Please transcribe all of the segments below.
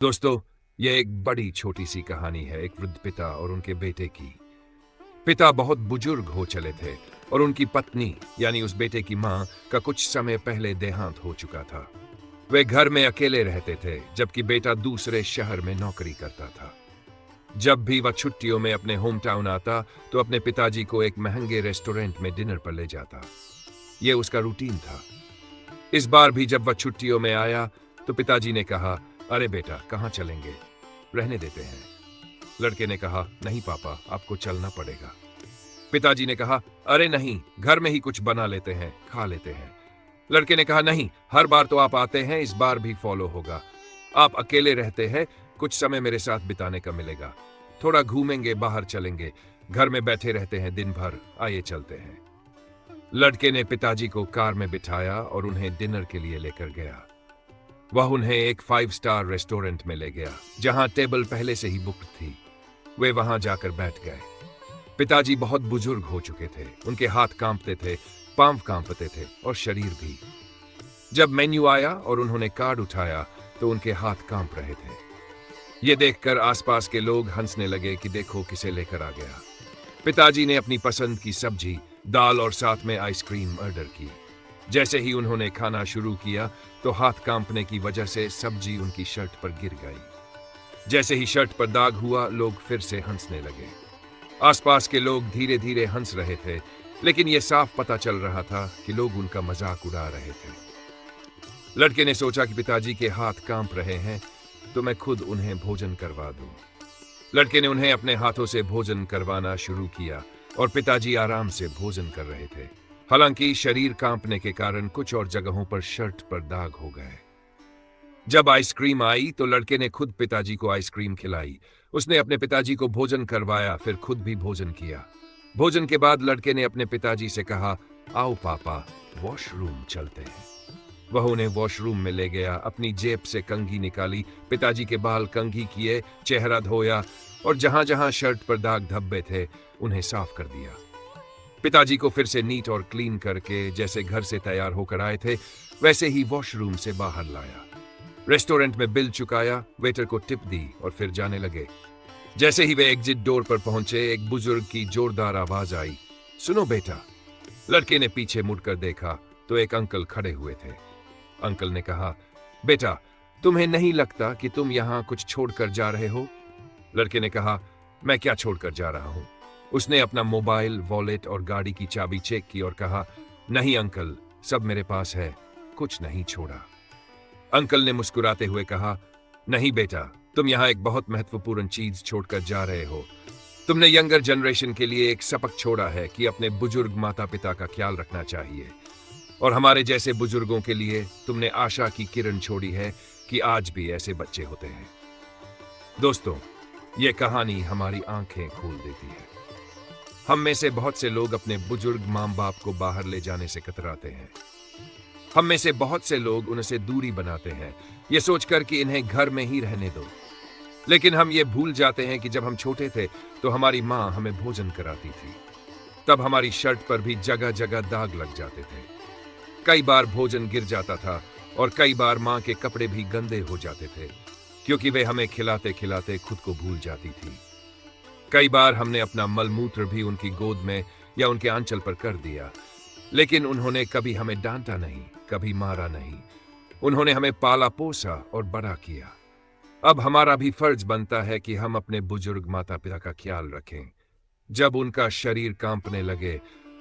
दोस्तों, यह एक बड़ी छोटी सी कहानी है एक वृद्ध पिता और उनके बेटे की। पिता बहुत बुजुर्ग हो चले थे और उनकी पत्नी यानी उस बेटे की मां का कुछ समय पहले देहांत हो चुका था। वे घर में अकेले रहते थे जबकि बेटा दूसरे शहर में नौकरी करता था। जब भी वह छुट्टियों में अपने होम टाउन आता तो अपने पिताजी को एक महंगे रेस्टोरेंट में डिनर पर ले जाता। यह उसका रूटीन था। इस बार भी जब वह छुट्टियों में आया तो पिताजी ने कहा, अरे बेटा, कहाँ चलेंगे, रहने देते हैं। लड़के ने कहा, नहीं पापा, आपको चलना पड़ेगा। पिताजी ने कहा, अरे नहीं, घर में ही कुछ बना लेते हैं, खा लेते हैं। लड़के ने कहा, नहीं, हर बार तो आप आते हैं, इस बार भी फॉलो होगा। आप अकेले रहते हैं, कुछ समय मेरे साथ बिताने का मिलेगा। थोड़ा घूमेंगे, बाहर चलेंगे, घर में बैठे रहते हैं दिन भर, आइए चलते हैं। लड़के ने पिताजी को कार में बिठाया और उन्हें डिनर के लिए लेकर गया। वह उन्हें एक 5 स्टार रेस्टोरेंट में ले गया जहां टेबल पहले से ही बुक थी। वे वहां जाकर बैठ गए। पिताजी बहुत बुजुर्ग हो चुके थे, उनके हाथ कांपते थे, पांव कांपते थे और शरीर भी। जब मेन्यू आया और उन्होंने कार्ड उठाया तो उनके हाथ कांप रहे थे। ये देखकर आसपास के लोग हंसने लगे कि देखो किसे लेकर आ गया। पिताजी ने अपनी पसंद की सब्जी, दाल और साथ में आइसक्रीम ऑर्डर की। जैसे ही उन्होंने खाना शुरू किया तो हाथ कांपने की वजह से सब्जी उनकी शर्ट पर गिर गई। जैसे ही शर्ट पर दाग हुआ, लोग फिर से हंसने लगे। आसपास के लोग धीरे धीरे हंस रहे थे, लेकिन यह साफ पता चल रहा था कि लोग उनका मजाक उड़ा रहे थे। लड़के ने सोचा कि पिताजी के हाथ कांप रहे हैं तो मैं खुद उन्हें भोजन करवा दूं। लड़के ने उन्हें अपने हाथों से भोजन करवाना शुरू किया और पिताजी आराम से भोजन कर रहे थे। हालांकि शरीर कांपने के कारण कुछ और जगहों पर शर्ट पर दाग हो गए। जब आइसक्रीम आई तो लड़के ने खुद पिताजी को आइसक्रीम खिलाई। उसने अपने पिताजी को भोजन करवाया, फिर खुद भी भोजन किया। भोजन के बाद लड़के ने अपने पिताजी से कहा, आओ पापा, वॉशरूम चलते हैं। वह उन्हें वॉशरूम में ले गया, अपनी जेब से कंघी निकाली, पिताजी के बाल कंघी किए, चेहरा धोया और जहां जहां शर्ट पर दाग धब्बे थे उन्हें साफ कर दिया। पिताजी को फिर से नीट और क्लीन करके जैसे घर से तैयार होकर आए थे वैसे ही वॉशरूम से बाहर लाया। रेस्टोरेंट में बिल चुकाया, वेटर को टिप दी और फिर जाने लगे। जैसे ही वे एग्जिट डोर पर पहुंचे, एक बुजुर्ग की जोरदार आवाज आई, सुनो बेटा। लड़के ने पीछे मुड़कर देखा तो एक अंकल खड़े हुए थे। अंकल ने कहा, बेटा, तुम्हें नहीं लगता कि तुम यहां कुछ छोड़कर जा रहे हो? लड़के ने कहा, मैं क्या छोड़कर जा रहा हूं? उसने अपना मोबाइल, वॉलेट और गाड़ी की चाबी चेक की और कहा, नहीं अंकल, सब मेरे पास है, कुछ नहीं छोड़ा। अंकल ने मुस्कुराते हुए कहा, नहीं बेटा, तुम यहाँ एक बहुत महत्वपूर्ण चीज छोड़कर जा रहे हो। तुमने यंगर जनरेशन के लिए एक सबक छोड़ा है कि अपने बुजुर्ग माता पिता का ख्याल रखना चाहिए, और हमारे जैसे बुजुर्गों के लिए तुमने आशा की किरण छोड़ी है कि आज भी ऐसे बच्चे होते हैं। दोस्तों, ये कहानी हमारी आंखें खोल देती है। हम में से बहुत से लोग अपने बुजुर्ग माँ बाप को बाहर ले जाने से कतराते हैं। हम में से बहुत से लोग उनसे दूरी बनाते हैं, ये सोचकर कि इन्हें घर में ही रहने दो। लेकिन हम ये भूल जाते हैं कि जब हम छोटे थे तो हमारी माँ हमें भोजन कराती थी। तब हमारी शर्ट पर भी जगह जगह दाग लग जाते थे। कई बार भोजन गिर जाता था और कई बार माँ के कपड़े भी गंदे हो जाते थे, क्योंकि वे हमें खिलाते खिलाते खुद को भूल जाती थी। कई बार हमने अपना मलमूत्र भी उनकी गोद में या उनके आंचल पर कर दिया, लेकिन उन्होंने कभी हमें डांटा नहीं, कभी मारा नहीं। उन्होंने हमें पाला पोसा और बड़ा किया। अब हमारा भी फर्ज बनता है कि हम अपने बुजुर्ग माता पिता का ख्याल रखें। जब उनका शरीर कांपने लगे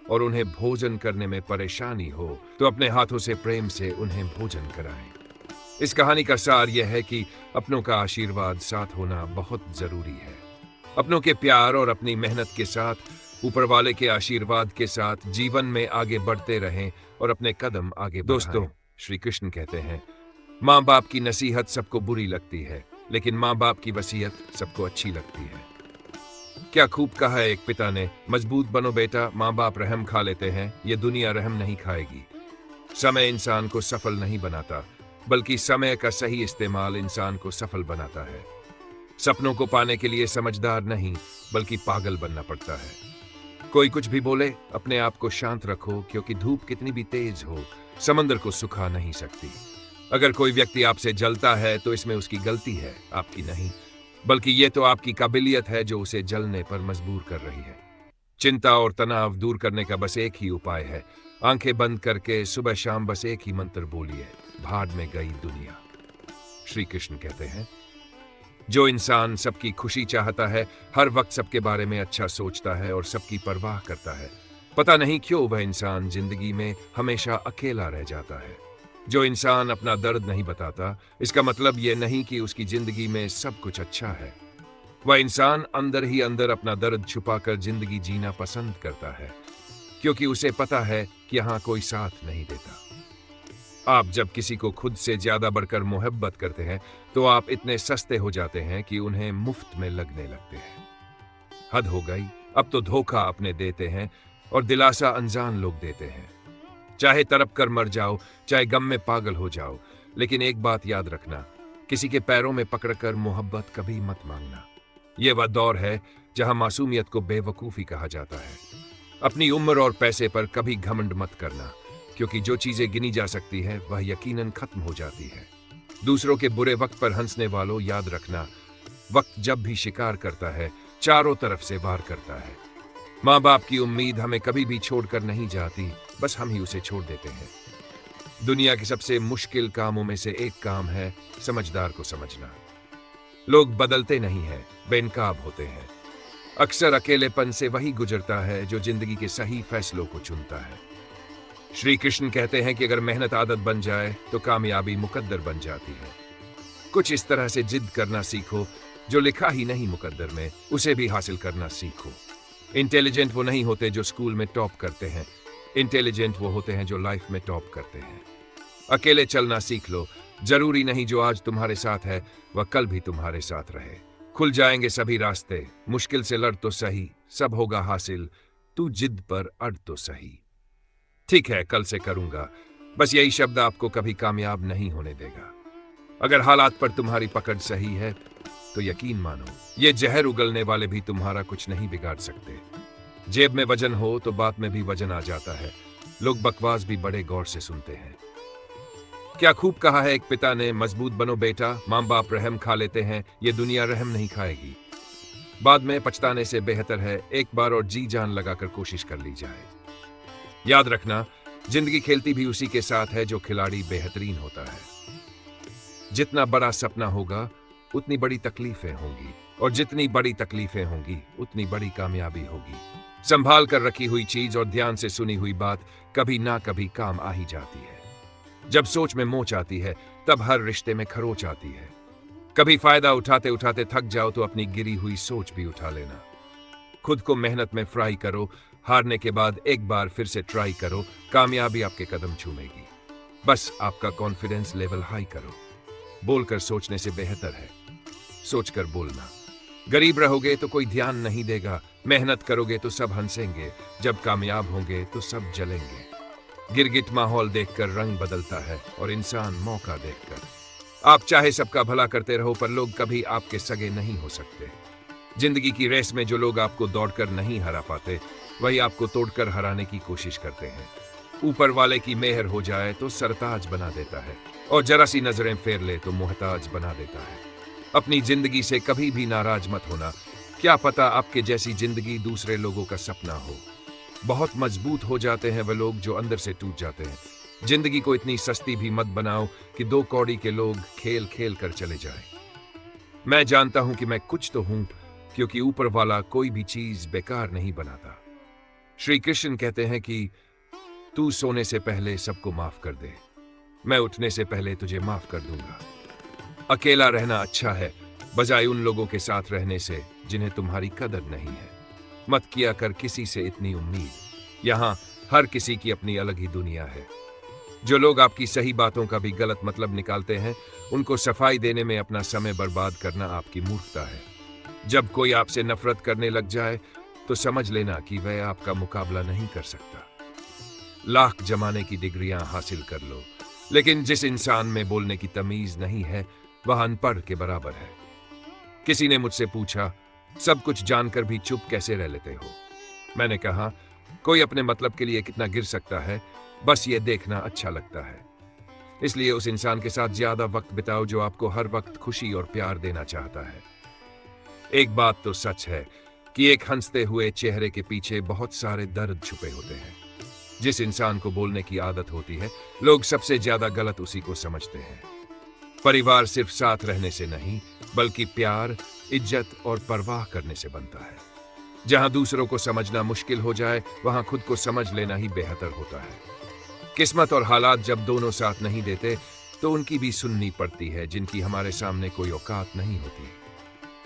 और उन्हें भोजन करने में परेशानी हो तो अपने हाथों से प्रेम से उन्हें भोजन कराएं। इस कहानी का सार यह है कि अपनों का आशीर्वाद साथ होना बहुत जरूरी है। अपनों के प्यार और अपनी मेहनत के साथ, ऊपर वाले के आशीर्वाद के साथ जीवन में आगे बढ़ते रहें और अपने कदम आगे बढ़ाएं। दोस्तों, श्री कृष्ण कहते हैं, माँ बाप की नसीहत सबको बुरी लगती है, लेकिन माँ बाप की वसीयत सबको अच्छी लगती है। क्या खूब कहा है एक पिता ने, मजबूत बनो बेटा, माँ बाप रहम खा लेते हैं, ये दुनिया रहम नहीं खाएगी। समय इंसान को सफल नहीं बनाता, बल्कि समय का सही इस्तेमाल इंसान को सफल बनाता है। सपनों को पाने के लिए समझदार नहीं, बल्कि पागल बनना पड़ता है। कोई कुछ भी बोले, अपने आप को शांत रखो, क्योंकि धूप कितनी भी तेज हो, समंदर को सुखा नहीं सकती। अगर कोई व्यक्ति आपसे जलता है तो इसमें उसकी गलती है, आपकी नहीं, बल्कि ये तो आपकी काबिलियत है जो उसे जलने पर मजबूर कर रही है। चिंता और तनाव दूर करने का बस एक ही उपाय है। आंखें बंद करके सुबह शाम बस एक ही मंत्र बोलिए, भाड़ में गई दुनिया। श्री कृष्ण कहते हैं, जो इंसान सबकी खुशी चाहता है, हर वक्त सबके बारे में अच्छा सोचता है और सबकी परवाह करता है, पता नहीं क्यों वह इंसान जिंदगी में हमेशा अकेला रह जाता है। जो इंसान अपना दर्द नहीं बताता, इसका मतलब यह नहीं कि उसकी जिंदगी में सब कुछ अच्छा है। वह इंसान अंदर ही अंदर अपना दर्द छुपाकर जिंदगी जीना पसंद करता है, क्योंकि उसे पता है कि यहां कोई साथ नहीं देता। आप जब किसी को खुद से ज्यादा बढ़कर मोहब्बत करते हैं तो आप इतने सस्ते हो जाते हैं कि उन्हें मुफ्त में लगने लगते हैं। हद हो गई, अब तो धोखा अपने देते हैं और दिलासा अनजान लोग देते हैं। चाहे तड़प कर मर जाओ, चाहे गम में पागल हो जाओ, लेकिन एक बात याद रखना, किसी के पैरों में पकड़कर मोहब्बत कभी मत मांगना। यह वह दौर है जहां मासूमियत को बेवकूफी कहा जाता है। अपनी उम्र और पैसे पर कभी घमंड मत करना, क्योंकि जो चीजें गिनी जा सकती है वह यकीनन खत्म हो जाती है। दूसरों के बुरे वक्त पर हंसने वालों, याद रखना, वक्त जब भी शिकार करता है चारों तरफ से वार करता है। माँ बाप की उम्मीद हमें कभी भी छोड़कर नहीं जाती, बस हम ही उसे छोड़ देते हैं। दुनिया के सबसे मुश्किल कामों में से एक काम है समझदार को समझना। लोग बदलते नहीं हैं, बेनकाब होते हैं। अक्सर अकेलेपन से वही गुजरता है जो जिंदगी के सही फैसलों को चुनता है। श्री कृष्ण कहते हैं कि अगर मेहनत आदत बन जाए तो कामयाबी मुकद्दर बन जाती है। कुछ इस तरह से जिद करना सीखो, जो लिखा ही नहीं मुकद्दर में, उसे भी हासिल करना सीखो। इंटेलिजेंट वो नहीं होते जो स्कूल में टॉप करते हैं, इंटेलिजेंट वो होते हैं जो लाइफ में टॉप करते हैं। अकेले चलना सीख लो, जरूरी नहीं जो आज तुम्हारे साथ है वह कल भी तुम्हारे साथ रहे। खुल जाएंगे सभी रास्ते, मुश्किल से लड़ तो सही, सब होगा हासिल, तू जिद पर अड़ तो सही। ठीक है, कल से करूंगा, बस यही शब्द आपको कभी कामयाब नहीं होने देगा। अगर हालात पर तुम्हारी पकड़ सही है तो यकीन मानो, ये जहर उगलने वाले भी तुम्हारा कुछ नहीं बिगाड़ सकते। जेब में वजन हो तो बात में भी वजन आ जाता है। लोग बकवास भी बड़े गौर से सुनते हैं। क्या खूब कहा है एक पिता ने, मजबूत बनो बेटा, माँ बाप रहम खा लेते हैं, ये दुनिया रहम नहीं खाएगी। बाद में पछताने से बेहतर है एक बार और जी जान लगाकर कोशिश कर ली जाए। याद रखना, जिंदगी खेलती भी उसी के साथ है जो खिलाड़ी बेहतरीन होता है। जितना बड़ा सपना होगा उतनी बड़ी तकलीफें होंगी, और जितनी बड़ी तकलीफें होंगी उतनी बड़ी कामयाबी होगी। संभाल कर रखी हुई चीज और ध्यान से सुनी हुई बात कभी ना कभी काम आ ही जाती है। जब सोच में मोच आती है तब हर रिश्ते में खरोच आती है। कभी फायदा उठाते उठाते थक जाओ तो अपनी गिरी हुई सोच भी उठा लेना। खुद को मेहनत में फ्राई करो, हारने के बाद एक बार फिर से ट्राई करो, कामयाबी आपके कदम चूमेगी। बस आपका कॉन्फिडेंस लेवल हाई करो। बोलकर सोचने से बेहतर है सोचकर बोलना। गरीब रहोगे तो कोई ध्यान नहीं देगा, मेहनत करोगे तो सब हंसेंगे, जब कामयाब होंगे तो सब जलेंगे। गिरगिट माहौल देखकर रंग बदलता है और इंसान मौका देखकर। आप चाहे सबका भला करते रहो पर लोग कभी आपके सगे नहीं हो सकते। जिंदगी की रेस में जो लोग आपको दौड़कर नहीं हरा पाते, वही आपको तोड़कर हराने की कोशिश करते हैं। ऊपर वाले की मेहर हो जाए तो सरताज बना देता है, और जरा सी नजरें फेर ले तो मोहताज बना देता है। अपनी जिंदगी से कभी भी नाराज मत होना, क्या पता आपके जैसी जिंदगी दूसरे लोगों का सपना हो। बहुत मजबूत हो जाते हैं वह लोग जो अंदर से टूट जाते हैं। जिंदगी को इतनी सस्ती भी मत बनाओ कि दो कौड़ी के लोग खेल खेल कर चले जाएं। मैं जानता हूं कि मैं कुछ तो हूं, क्योंकि ऊपर वाला कोई भी चीज बेकार नहीं बनाता। श्री कृष्ण कहते हैं कि तू सोने से पहले सबको माफ कर दे, मैं उठने से पहले तुझे माफ कर दूंगा। अकेला रहना अच्छा है, बजाय उन लोगों के साथ रहने से जिन्हें तुम्हारी कदर नहीं है। मत किया कर किसी से इतनी उम्मीद, यहाँ हर किसी की अपनी अलग ही दुनिया है। जो लोग आपकी सही बातों का भी गलत मतलब निकालते हैं, उनको सफाई देने में अपना समय बर्बाद करना आपकी मूर्खता है। जब कोई आपसे नफरत करने लग जाए तो समझ लेना कि वह आपका मुकाबला नहीं कर सकता। लाख जमाने की डिग्रियां हासिल कर लो, लेकिन जिस इंसान में बोलने की तमीज नहीं है वह अनपढ़ के बराबर है। किसी ने मुझसे पूछा, सब कुछ जानकर भी चुप कैसे रह लेते हो? मैंने कहा, कोई अपने मतलब के लिए कितना गिर सकता है, बस ये देखना अच्छा लगता है। इसलिए उस इंसान के साथ ज्यादा वक्त बिताओ जो आपको हर वक्त खुशी और प्यार देना चाहता है। एक बात तो सच है कि एक हंसते हुए चेहरे के पीछे बहुत सारे दर्द छुपे होते हैं। जिस इंसान को बोलने की आदत होती है, लोग सबसे ज्यादा गलत उसी को समझते हैं। परिवार सिर्फ साथ रहने से नहीं, बल्कि प्यार, इज्जत और परवाह करने से बनता है। जहां दूसरों को समझना मुश्किल हो जाए, वहां खुद को समझ लेना ही बेहतर होता है। किस्मत और हालात जब दोनों साथ नहीं देते, तो उनकी भी सुननी पड़ती है, जिनकी हमारे सामने कोई औकात नहीं होती।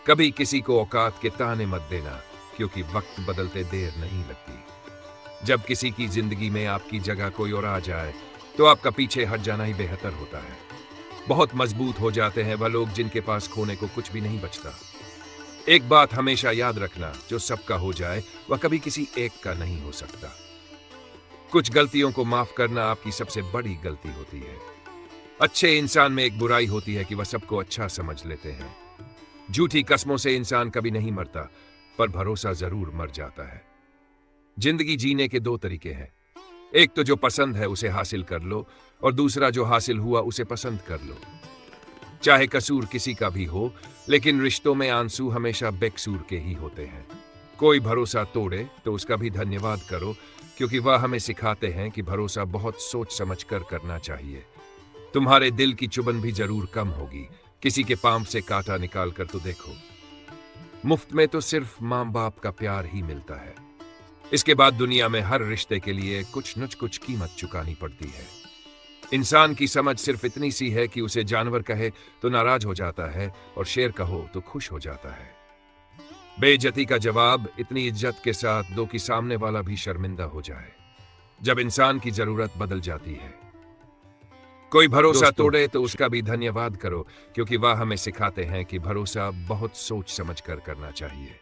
कभी किसी को औकात के ताने मत देना, क्योंकि वक्त बदलते देर नहीं लगती। जब किसी की जिंदगी में आपकी जगह कोई और आ जाए, तो आपका पीछे हट जाना ही बेहतर होता है। बहुत मजबूत हो जाते हैं वह लोग जिनके पास खोने को कुछ भी नहीं बचता। एक बात हमेशा याद रखना, जो सबका हो जाए वह कभी किसी एक का नहीं हो सकता। कुछ गलतियों को माफ करना आपकी सबसे बड़ी गलती होती है। अच्छे इंसान में एक बुराई होती है कि वह सबको अच्छा समझ लेते हैं। झूठी कस्मों से इंसान कभी नहीं मरता, पर भरोसा जरूर मर जाता है। जिंदगी जीने के दो तरीके हैं। एक तो जो पसंद है उसे हासिल कर लो, और दूसरा जो हासिल हुआ उसे पसंद कर लो। चाहे कसूर किसी का भी हो, लेकिन रिश्तों में आंसू हमेशा बेकसूर के ही होते हैं। कोई भरोसा तोड़े तो उसका भी धन्यवाद करो, क्योंकि वह हमें सिखाते हैं कि भरोसा बहुत सोच समझ कर करना चाहिए। तुम्हारे दिल की चुभन भी जरूर कम होगी। किसी के पांव से कांटा निकाल कर तो देखो। मुफ्त में तो सिर्फ मां बाप का प्यार ही मिलता है। इसके बाद दुनिया में हर रिश्ते के लिए कुछ न कुछ कीमत चुकानी पड़ती है। इंसान की समझ सिर्फ इतनी सी है कि उसे जानवर कहे तो नाराज हो जाता है, और शेर कहो तो खुश हो जाता है। बेइज्जती का जवाब इतनी इज्जत के साथ दो कि सामने वाला भी शर्मिंदा हो जाए। जब इंसान की जरूरत बदल जाती है। कोई भरोसा तोड़े तो उसका भी धन्यवाद करो, क्योंकि वह हमें सिखाते हैं कि भरोसा बहुत सोच समझ कर करना चाहिए।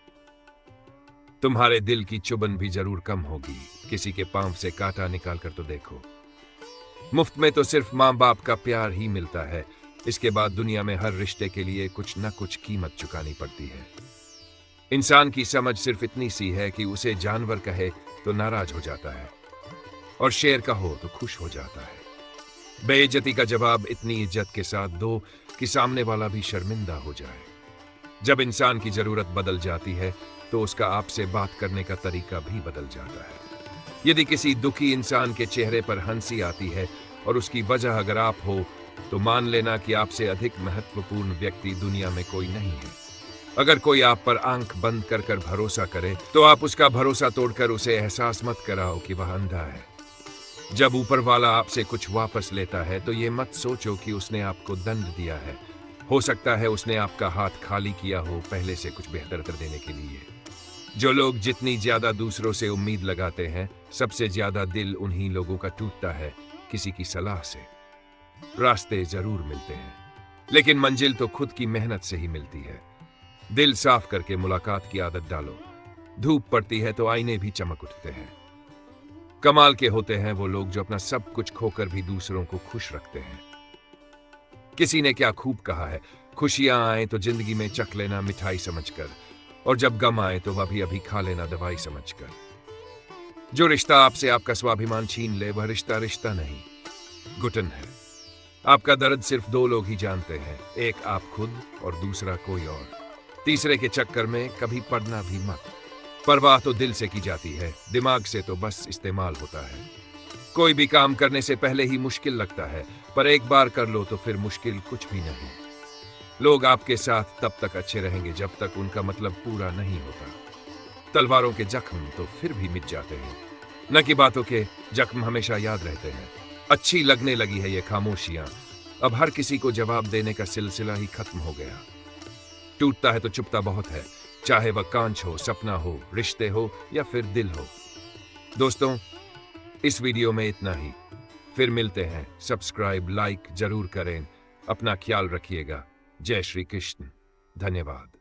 तुम्हारे दिल की चुभन भी जरूर कम होगी। किसी के पांव से कांटा निकाल कर तो देखो। मुफ्त में तो सिर्फ मां बाप का प्यार ही मिलता है। इसके बाद दुनिया में हर रिश्ते के लिए कुछ न कुछ कीमत चुकानी पड़ती है। इंसान की समझ सिर्फ इतनी सी है कि उसे जानवर कहे तो नाराज हो जाता है, और शेर कहो तो खुश हो जाता है। बेइज्जती का जवाब इतनी इज्जत के साथ दो कि सामने वाला भी शर्मिंदा हो जाए। जब इंसान की जरूरत बदल जाती है, तो उसका आपसे बात करने का तरीका भी बदल जाता है। यदि किसी दुखी इंसान के चेहरे पर हंसी आती है और उसकी वजह अगर आप हो, तो मान लेना कि आपसे अधिक महत्वपूर्ण व्यक्ति दुनिया में कोई नहीं है। अगर कोई आप पर आंख बंद कर कर भरोसा करे, तो आप उसका भरोसा तोड़कर उसे एहसास मत कराओ कि वह अंधा है। जब ऊपर वाला आपसे कुछ वापस लेता है, तो ये मत सोचो कि उसने आपको दंड दिया है। हो सकता है उसने आपका हाथ खाली किया हो पहले से कुछ बेहतर कर देने के लिए। जो लोग जितनी ज्यादा दूसरों से उम्मीद लगाते हैं, सबसे ज्यादा दिल उन्हीं लोगों का टूटता है किसी की सलाह से। रास्ते जरूर मिलते हैं, लेकिन मंजिल तो खुद की मेहनत से ही मिलती है। दिल साफ करके मुलाकात की आदत डालो। धूप पड़ती है तो आईने भी चमक उठते हैं। कमाल के होते हैं वो लोग जो अपना सब कुछ खोकर भी दूसरों को खुश रखते हैं। किसी ने क्या खूब कहा है, खुशियां आए तो जिंदगी में चख लेना मिठाई समझकर, और जब गम आए तो वह भी अभी खा लेना दवाई समझकर। जो रिश्ता आपसे आपका स्वाभिमान छीन ले, वह रिश्ता रिश्ता नहीं, घुटन है। आपका दर्द सिर्फ दो लोग ही जानते हैं, एक आप खुद और दूसरा कोई और। तीसरे के चक्कर में कभी पड़ना भी मत। परवाह तो दिल से की जाती है, दिमाग से तो बस इस्तेमाल होता है। कोई भी काम करने से पहले ही मुश्किल लगता है, पर एक बार कर लो तो फिर मुश्किल कुछ भी नहीं। लोग आपके साथ तब तक अच्छे रहेंगे जब तक उनका मतलब पूरा नहीं होता। तलवारों के जख्म तो फिर भी मिट जाते हैं, न कि बातों के जख्म हमेशा याद रहते हैं। अच्छी लगने लगी है ये खामोशियां, अब हर किसी को जवाब देने का सिलसिला ही खत्म हो गया। टूटता है तो चुपता बहुत है, चाहे वह कांच हो, सपना हो, रिश्ते हो या फिर दिल हो। दोस्तों, इस वीडियो में इतना ही। फिर मिलते हैं। सब्सक्राइब लाइक जरूर करें। अपना ख्याल रखिएगा। जय श्री कृष्ण। धन्यवाद।